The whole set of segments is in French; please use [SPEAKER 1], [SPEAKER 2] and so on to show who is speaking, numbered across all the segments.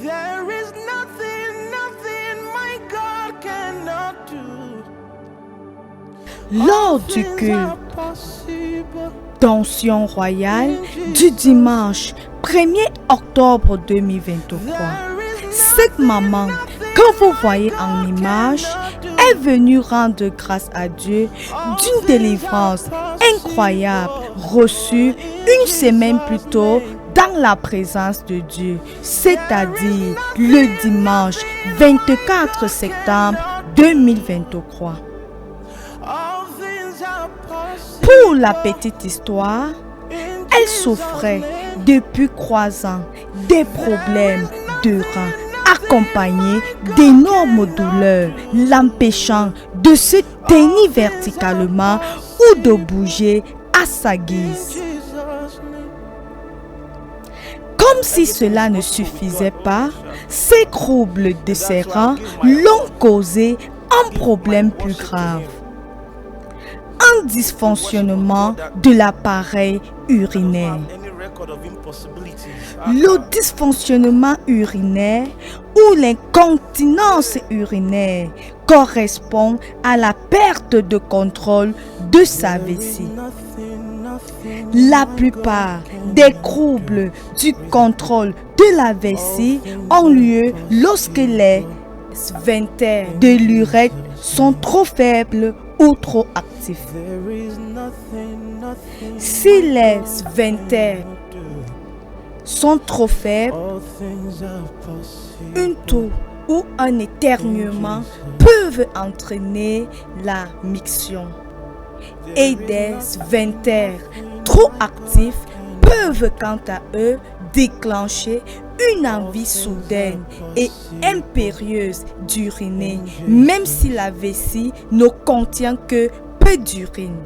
[SPEAKER 1] There is nothing my God cannot do.
[SPEAKER 2] Lors du culte d'onction royale du dimanche 1er octobre 2023, cette maman que vous voyez en image est venue rendre grâce à Dieu d'une délivrance incroyable reçue une semaine plus tôt dans la présence de Dieu, c'est-à-dire le dimanche 24 septembre 2023. Pour la petite histoire, elle souffrait depuis 3 ans des problèmes de reins accompagnés d'énormes douleurs, l'empêchant de se tenir verticalement ou de bouger à sa guise. Comme si cela ne suffisait pas, ces troubles de ses reins l'ont causé un problème plus grave. Un dysfonctionnement de l'appareil urinaire. Le dysfonctionnement urinaire ou l'incontinence urinaire correspond à la perte de contrôle de sa vessie. La plupart des troubles du contrôle de la vessie ont lieu lorsque les sphincters de l'urètre sont trop faibles ou trop actifs. Si les sphincters sont trop faibles, une toux ou un éternuement peuvent entraîner la miction. Et des sphincters trop actifs peuvent quant à eux déclencher une envie soudaine et impérieuse d'uriner, même si la vessie ne contient que peu d'urine.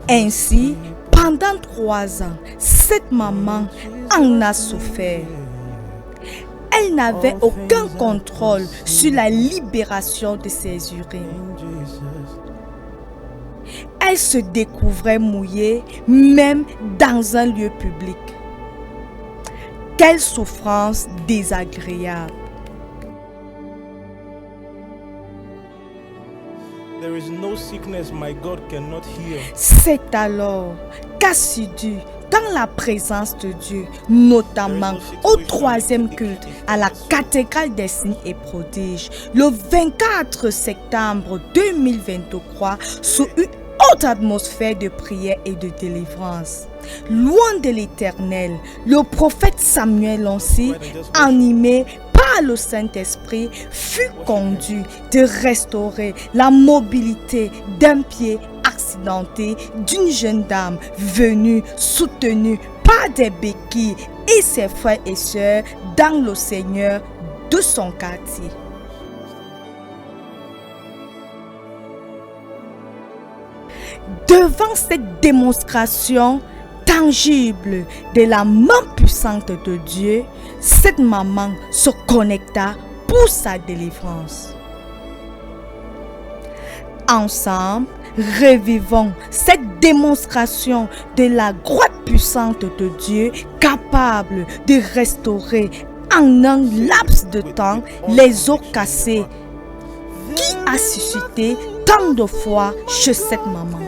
[SPEAKER 2] Ainsi, pendant 3 ans, cette maman en a souffert. Elle n'avait aucun contrôle sur la libération de ses urines. Elle se découvrait mouillée même dans un lieu public. Quelle souffrance désagréable!
[SPEAKER 1] There is no sickness my God cannot heal.
[SPEAKER 2] C'est alors qu'assidue dans la présence de Dieu, notamment au 3e culte à la cathédrale des signes et prodiges, le 24 septembre 2023, sous une haute atmosphère de prière et de délivrance. Loin de l'Éternel, le prophète Samuel aussi, animé par le Saint-Esprit, fut conduit de restaurer la mobilité d'un pied accidenté d'une jeune dame venue soutenue par des béquilles et ses frères et sœurs dans le Seigneur de son quartier. Devant cette démonstration tangible de la main puissante de Dieu, cette maman se connecta pour sa délivrance. Ensemble, revivons cette démonstration de la grande puissance de Dieu capable de restaurer en un laps de temps les os cassés qui a suscité tant de foi chez cette maman.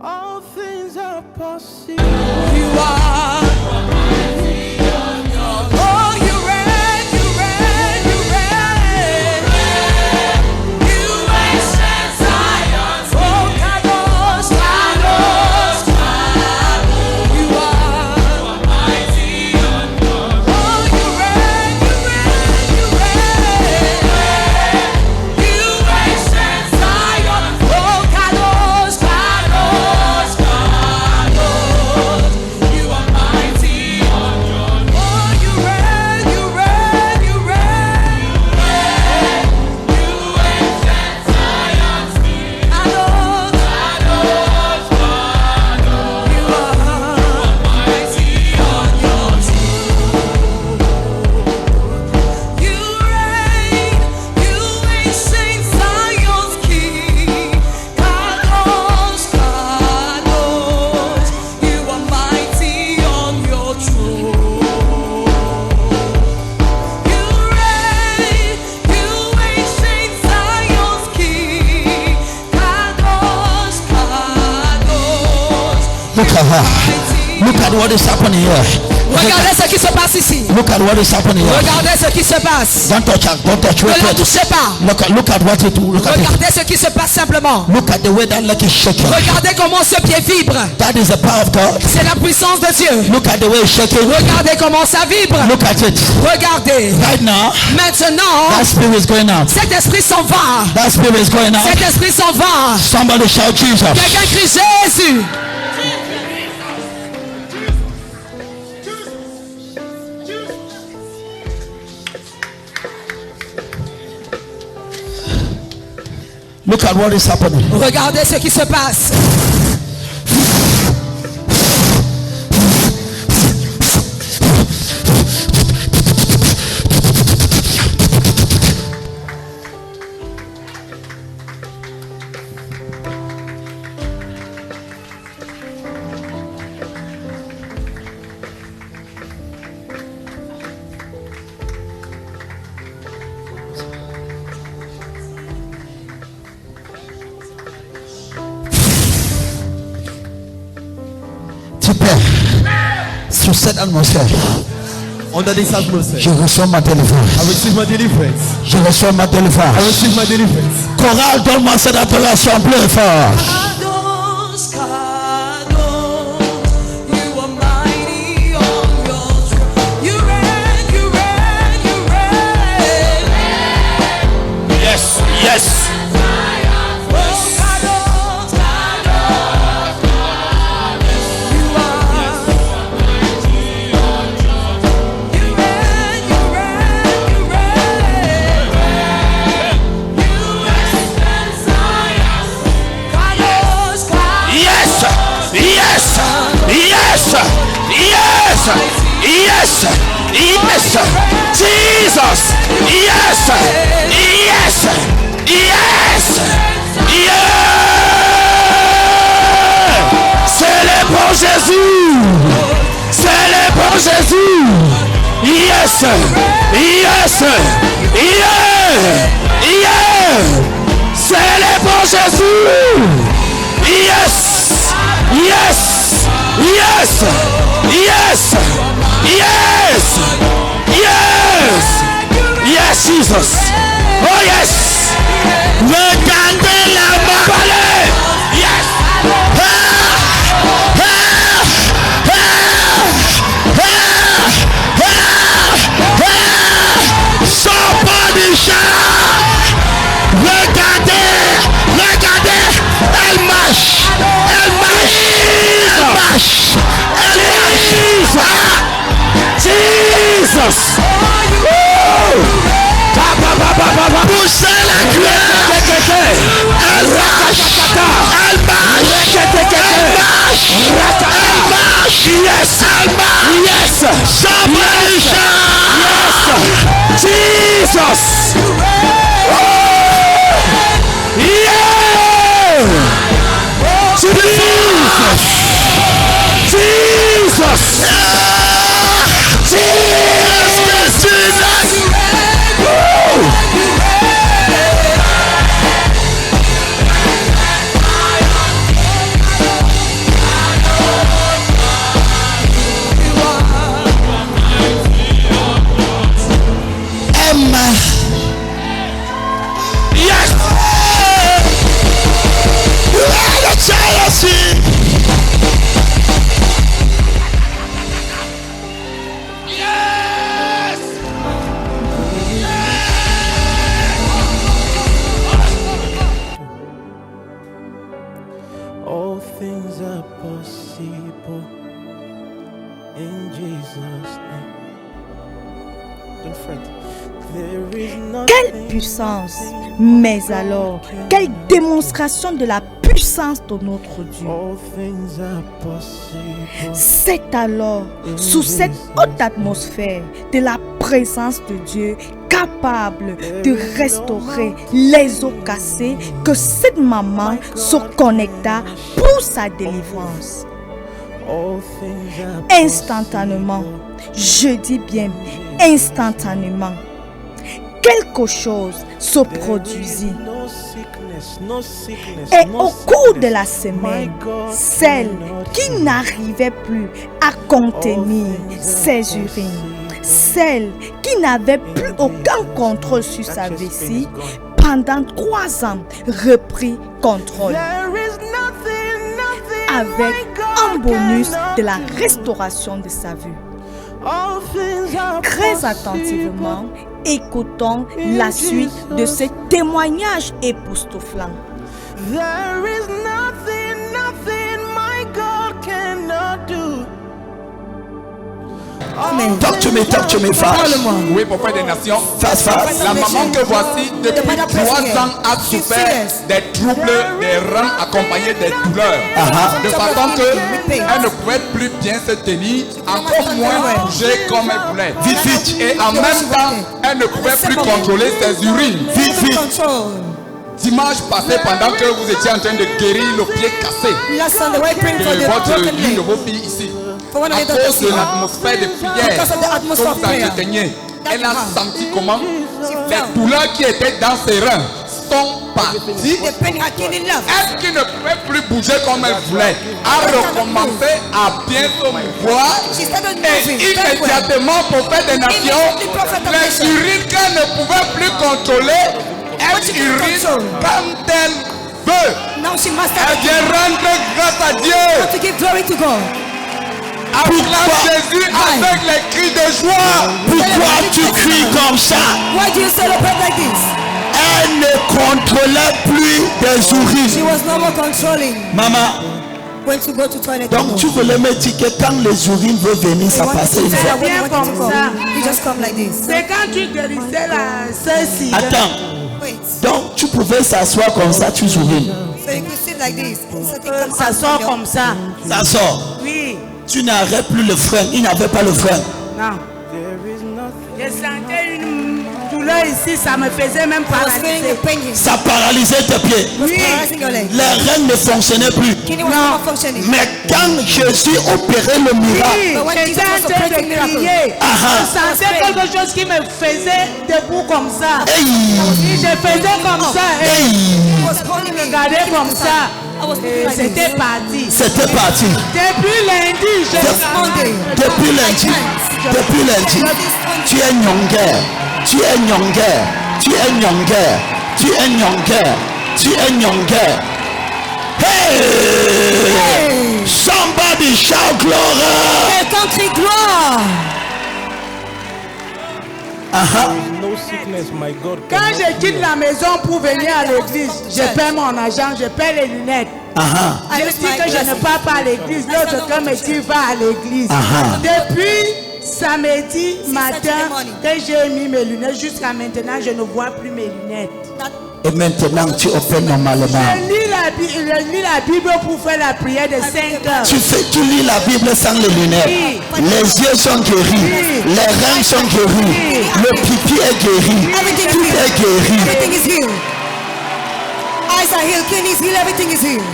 [SPEAKER 1] All things are possible.
[SPEAKER 3] You are. Oh, you reign, you reign, you reign. You ancient Zion. Oh, Kadosh, Kadosh, Kadosh. You are mighty on your throne. Oh, you reign, you reign, you reign. You ancient Zion. Oh, Kadosh, Kadosh, Kadosh. You
[SPEAKER 4] Look at her. Look at what is happening here.
[SPEAKER 3] Regardez ce qui se passe ici.
[SPEAKER 4] Look at what is happening here.
[SPEAKER 3] Regardez ce qui se passe.
[SPEAKER 4] Don't touch her. Don't touch.
[SPEAKER 3] Ne
[SPEAKER 4] Wait,
[SPEAKER 3] la
[SPEAKER 4] wait.
[SPEAKER 3] touchez pas.
[SPEAKER 4] Look at what it do. Look at it.
[SPEAKER 3] Regardez ce qui se passe simplement.
[SPEAKER 4] Look at the way that leg is shaking.
[SPEAKER 3] Regardez comment ce pied vibre.
[SPEAKER 4] That is the power of God.
[SPEAKER 3] C'est la puissance de Dieu.
[SPEAKER 4] Look at the way it's shaking.
[SPEAKER 3] Regardez comment ça vibre.
[SPEAKER 4] Look at it.
[SPEAKER 3] Regardez.
[SPEAKER 4] Right now,
[SPEAKER 3] Maintenant,
[SPEAKER 4] that spirit is going out.
[SPEAKER 3] cet esprit s'en va.
[SPEAKER 4] That spirit is going out.
[SPEAKER 3] Cet esprit s'en va.
[SPEAKER 4] Somebody shout Jesus.
[SPEAKER 3] Quelqu'un crie Jésus.
[SPEAKER 4] Look at what is happening.
[SPEAKER 3] Regardez ce qui se passe.
[SPEAKER 4] Tu peux. Sur cette atmosphère,
[SPEAKER 5] Under this atmosphere,
[SPEAKER 4] je reçois ma délivrance.
[SPEAKER 5] I receive my deliverance.
[SPEAKER 4] Je reçois ma
[SPEAKER 5] I
[SPEAKER 4] délivrance.
[SPEAKER 5] receive my deliverance.
[SPEAKER 4] Chorale, donne-moi cette appellation plus fort.
[SPEAKER 3] Kadosh, Kadosh, you are mighty on your throne. You reign, you reign, you reign.
[SPEAKER 4] Yes, yes.
[SPEAKER 3] Oh, Kadosh, Kadosh, you are. You reign, you reign, you reign. You reign, Zion. Kadosh, Kadosh.
[SPEAKER 4] Yes, yes, yes, yes, yes, yes, Jesus, yes, yes, yes, yes. Célébrons Jésus, célébrons Jésus. Yes, yes, yes, yes. Célébrons Jésus. Yes, yes, yes, yes, yes, yes, yes, Jesus. Oh yes. Regardez la balai. Yes. Somebody shout. Regardez, regardez, elle marche, elle marche, elle marche, elle marche. Jesus. Poussez la cuillère. Elle marche, elle marche, elle marche, elle marche. Yes, elle marche. Yes. Somebody shout. Yes. Jesus. Yeah! Jesus! Jesus! Jesus! Jesus! Emma! Yes! You are the jealousy! Yes!
[SPEAKER 1] All things are possible in Jesus' name. Don't fret. There is
[SPEAKER 2] Quelle
[SPEAKER 1] nothing
[SPEAKER 2] puissance! Mais alors, quelle démonstration de la puissance de notre Dieu!
[SPEAKER 1] All things are possible.
[SPEAKER 2] C'est alors, sous cette haute atmosphère de la présence de Dieu, capable de restaurer les os cassés, que cette maman se connecta pour sa délivrance.
[SPEAKER 1] All things are
[SPEAKER 2] Instantanément, je dis bien instantanément, quelque chose se produisit.
[SPEAKER 1] no sickness
[SPEAKER 2] Et au cours de la semaine, celle qui n'arrivait plus à contenir ses urines, celle qui n'avait plus aucun contrôle sur sa vessie, pendant 3 ans, reprit contrôle avec un bonus de la restauration de sa vue. Très attentivement, écoutons la suite de ce témoignage époustouflant.
[SPEAKER 1] There is nothing my God cannot do.
[SPEAKER 4] Talk to me, fast.
[SPEAKER 6] Oui, pour faire des nations.
[SPEAKER 4] Fast.
[SPEAKER 6] La maman que voici depuis 3 ans a souffert des troubles des reins accompagnés des douleurs. De façon qu'elle ne pouvait plus bien se tenir, encore moins bouger comme elle voulait.
[SPEAKER 4] Vite.
[SPEAKER 6] Et en même temps, elle ne pouvait plus contrôler ses urines.
[SPEAKER 4] Vite.
[SPEAKER 6] Dimanche passé, pendant que vous étiez en train de guérir le pied cassé de l'une de vos filles ici, à cause de l'atmosphère de prière que vous entreteniez, elle a senti comment les douleurs qui étaient dans ses reins sont parties. Elle qui ne pouvait plus bouger comme elle voulait a recommencé à bien se mouvoir et immédiatement pour faire des nations, les urines qu'elle ne pouvait plus contrôler, elle urine comme elle veut. Elle vient rendre grâce à Dieu. Acclame Jésus avec les cris de joie.
[SPEAKER 4] Pourquoi tu cries comme ça?
[SPEAKER 7] Why do you celebrate like this?
[SPEAKER 4] Elle ne contrôlait plus des
[SPEAKER 7] She
[SPEAKER 4] urines.
[SPEAKER 7] was no more controlling.
[SPEAKER 4] Maman,
[SPEAKER 7] When to go to toilet.
[SPEAKER 4] donc tu voulais me dire que quand les urines veulent venir, ça passait une fois.
[SPEAKER 7] You just come like this.
[SPEAKER 8] C'est quand tu guérissais la ceci.
[SPEAKER 4] Attends,
[SPEAKER 7] Wait.
[SPEAKER 4] donc tu pouvais s'asseoir comme ça, tu urines.
[SPEAKER 7] So you could sit like this.
[SPEAKER 8] Ça sort comme ça.
[SPEAKER 4] Ça sort.
[SPEAKER 8] Oui.
[SPEAKER 4] Tu n'arrêtes plus le frein. Il n'avait pas le frein.
[SPEAKER 8] Non. Je sentais une douleur ici, ça me faisait même
[SPEAKER 7] I was feeling
[SPEAKER 8] paralyser.
[SPEAKER 7] the pain here.
[SPEAKER 4] Ça paralysait tes pieds.
[SPEAKER 7] It was paralyzing your leg.
[SPEAKER 4] Les reins ne fonctionnaient plus.
[SPEAKER 7] Kidney was not functioning.
[SPEAKER 4] Mais quand Jésus opérait le miracle,
[SPEAKER 8] Oui,
[SPEAKER 7] But when
[SPEAKER 8] j'étais
[SPEAKER 7] Jesus
[SPEAKER 8] en
[SPEAKER 7] was
[SPEAKER 8] train de
[SPEAKER 7] operating miracle.
[SPEAKER 8] crier.
[SPEAKER 4] Ah,
[SPEAKER 8] Je sentais quelque chose qui me faisait debout comme ça.
[SPEAKER 4] hey,
[SPEAKER 8] Et je faisais comme ça. Et
[SPEAKER 4] hey,
[SPEAKER 7] He was calling me.
[SPEAKER 8] je regardais comme ça.
[SPEAKER 7] I was
[SPEAKER 8] Et
[SPEAKER 7] looking like
[SPEAKER 8] c'était
[SPEAKER 7] this.
[SPEAKER 8] parti.
[SPEAKER 4] c'était parti.
[SPEAKER 8] Depuis lundi, je
[SPEAKER 7] Monday.
[SPEAKER 4] Depuis lundi, tu es nyonguer, tu es nyonguer, tu es nyonguer, tu es nyonguer, tu es nyonguer. Hey! Somebody shout glory!
[SPEAKER 7] Quelqu'un crie gloire.
[SPEAKER 1] No sickness my God
[SPEAKER 8] Quand
[SPEAKER 1] cannot
[SPEAKER 8] je quitte la maison pour venir à l'église, je perds mon argent, je perds les lunettes.
[SPEAKER 7] I
[SPEAKER 8] Je
[SPEAKER 7] lose
[SPEAKER 8] dis
[SPEAKER 7] my
[SPEAKER 8] que je ne
[SPEAKER 7] blessing.
[SPEAKER 8] pars pas à l'église. L'autre quand me dit va à l'église. Depuis samedi matin que j'ai mis mes lunettes, jusqu'à maintenant, je ne vois plus mes lunettes.
[SPEAKER 4] Et maintenant, tu opères normalement.
[SPEAKER 8] Je lis la Bible pour faire la prière de 5 heures.
[SPEAKER 4] Tu lis la Bible sans les lunettes.
[SPEAKER 8] Oui.
[SPEAKER 4] Les yeux sont guéris. Les reins sont guéris. Le pipi est guéri.
[SPEAKER 7] Everything
[SPEAKER 4] Tout
[SPEAKER 7] is
[SPEAKER 4] est
[SPEAKER 7] healed.
[SPEAKER 4] guéri.
[SPEAKER 7] Everything is healed. Eyes are healed. Kidneys healed. Everything is healed.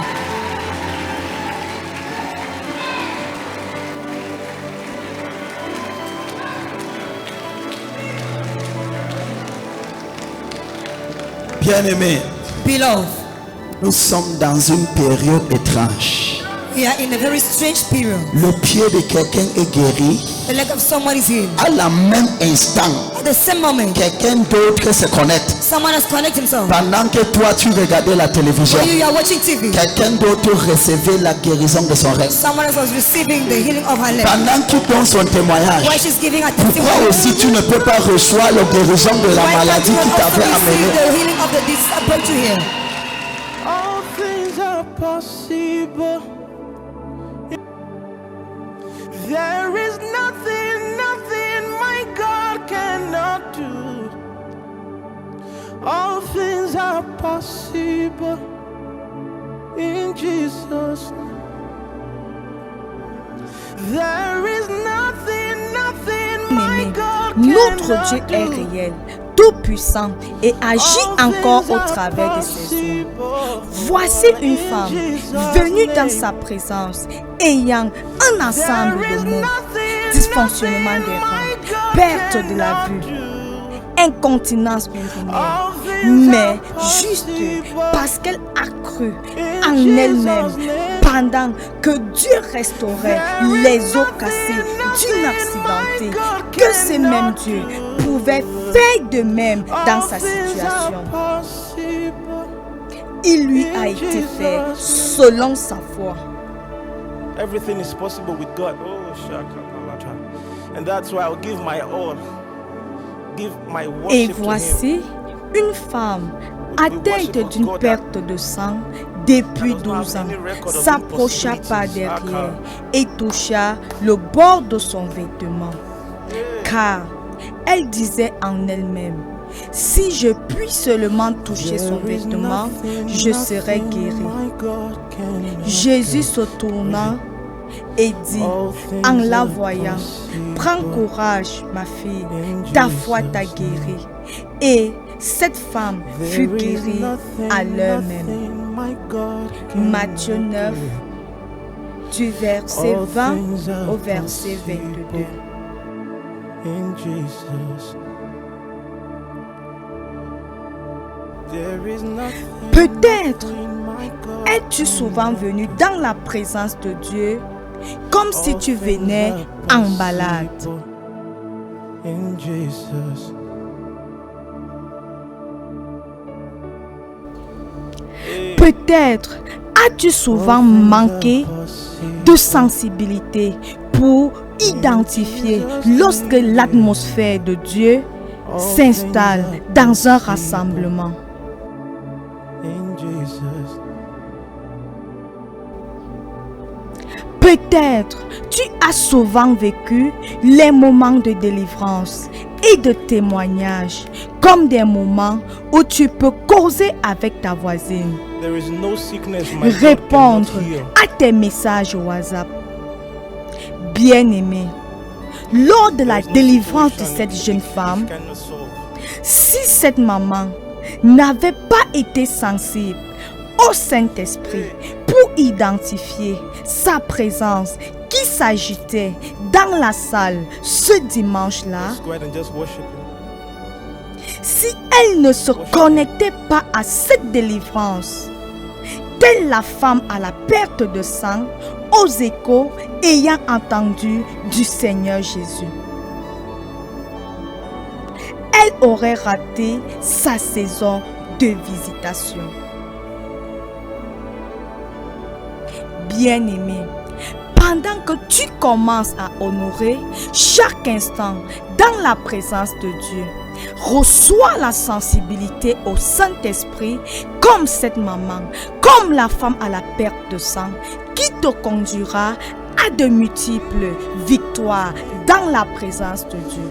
[SPEAKER 4] Bien-aimés,
[SPEAKER 7] Beloved,
[SPEAKER 4] nous sommes dans une période étrange.
[SPEAKER 7] we are in a very strange period.
[SPEAKER 4] Le pied de quelqu'un est guéri.
[SPEAKER 7] The leg of someone is healed.
[SPEAKER 4] À la même instant,
[SPEAKER 7] At the same moment,
[SPEAKER 4] quelqu'un d'autre se connecte.
[SPEAKER 7] someone has connected himself.
[SPEAKER 4] Pendant que toi, tu regardais la télévision,
[SPEAKER 7] While you are watching TV,
[SPEAKER 4] quelqu'un d'autre recevait la guérison de son rêve.
[SPEAKER 7] someone else was receiving the healing of her leg.
[SPEAKER 4] Pendant qu'il donne son témoignage,
[SPEAKER 7] While she's giving her
[SPEAKER 4] pourquoi
[SPEAKER 7] testimony,
[SPEAKER 4] aussi tu ne peux pas recevoir la guérison de la
[SPEAKER 7] why can't
[SPEAKER 4] maladie
[SPEAKER 7] you
[SPEAKER 4] qui
[SPEAKER 7] also
[SPEAKER 4] t'avait amené?
[SPEAKER 7] receive the healing of the disease that brought you here?
[SPEAKER 1] All things are possible. There is nothing my God cannot do. All things are possible in Jesus' name. There is nothing my
[SPEAKER 2] Aimé,
[SPEAKER 1] God
[SPEAKER 2] notre
[SPEAKER 1] cannot
[SPEAKER 2] Dieu est
[SPEAKER 1] do.
[SPEAKER 2] réel, tout-puissant et agit
[SPEAKER 1] All
[SPEAKER 2] encore
[SPEAKER 1] things
[SPEAKER 2] au
[SPEAKER 1] are
[SPEAKER 2] travers de ses
[SPEAKER 1] possible.
[SPEAKER 2] œuvres. Voici une femme venue dans sa présence, ayant un ensemble de maux, dysfonctionnement des reins, perte de la vue. incontinence urinaire, mais juste parce qu'elle a cru en elle-même pendant que Dieu restaurait les os cassés d'une accidentée, que ce même Dieu pouvait faire de même dans sa situation. Il lui a été fait selon sa foi.
[SPEAKER 1] Everything is possible with God. Oh, shaka. And that's why I'll give my all. Give my worship
[SPEAKER 2] Et
[SPEAKER 1] to
[SPEAKER 2] voici
[SPEAKER 1] him.
[SPEAKER 2] une femme atteinte d'une perte de sang depuis 12 ans s'approcha par derrière et toucha le bord de son vêtement. Car elle disait en elle-même, si je puis seulement toucher son vêtement, je serai guérie. Jésus se tourna et dit en la voyant, prends courage ma fille, ta foi t'a guérie. Et cette femme fut guérie à l'heure même. Matthieu 9, du verset 20 au verset 22.
[SPEAKER 1] In Jesus. There is nothing
[SPEAKER 2] Peut-être
[SPEAKER 1] in my God.
[SPEAKER 2] es-tu souvent venu dans la présence de Dieu comme si tu venais en balade.
[SPEAKER 1] In Jesus.
[SPEAKER 2] Peut-être as-tu souvent manqué de sensibilité pour identifier lorsque l'atmosphère de Dieu s'installe dans un rassemblement.
[SPEAKER 1] In Jesus.
[SPEAKER 2] Peut-être tu as souvent vécu les moments de délivrance et de témoignage comme des moments où tu peux causer avec ta voisine,
[SPEAKER 1] There is no sickness my God
[SPEAKER 2] répondre
[SPEAKER 1] cannot heal.
[SPEAKER 2] à tes messages WhatsApp. Bien-aimé, lors de la
[SPEAKER 1] There is no
[SPEAKER 2] délivrance de
[SPEAKER 1] situation
[SPEAKER 2] cette jeune femme,
[SPEAKER 1] cannot solve.
[SPEAKER 2] si cette maman n'avait pas été sensible au Saint-Esprit pour identifier sa présence qui s'agitait dans la salle ce dimanche-là,
[SPEAKER 1] Let's go ahead and just worship him.
[SPEAKER 2] si elle ne se connectait pas à cette délivrance, telle la femme à la perte de sang, aux échos ayant entendu du Seigneur Jésus, elle aurait raté sa saison de visitation. Bien-aimé, pendant que tu commences à honorer chaque instant dans la présence de Dieu, reçois la sensibilité au Saint-Esprit comme cette maman, comme la femme à la perte de sang, qui te conduira à de multiples victoires dans la présence de Dieu.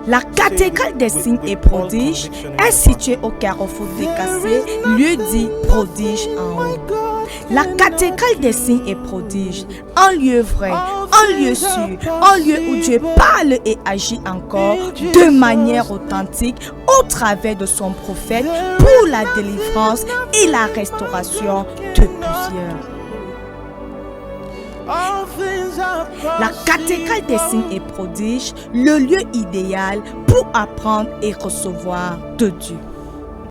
[SPEAKER 2] La cathédrale des signes et prodiges est située au carrefour des Cassés, lieu dit prodige en haut. La cathédrale des signes et prodiges, un lieu vrai, un lieu sûr, un lieu où Dieu parle et agit encore de manière authentique au travers de son prophète pour la délivrance et la restauration de plusieurs. La cathédrale des signes et prodiges, le lieu idéal pour apprendre et recevoir de Dieu.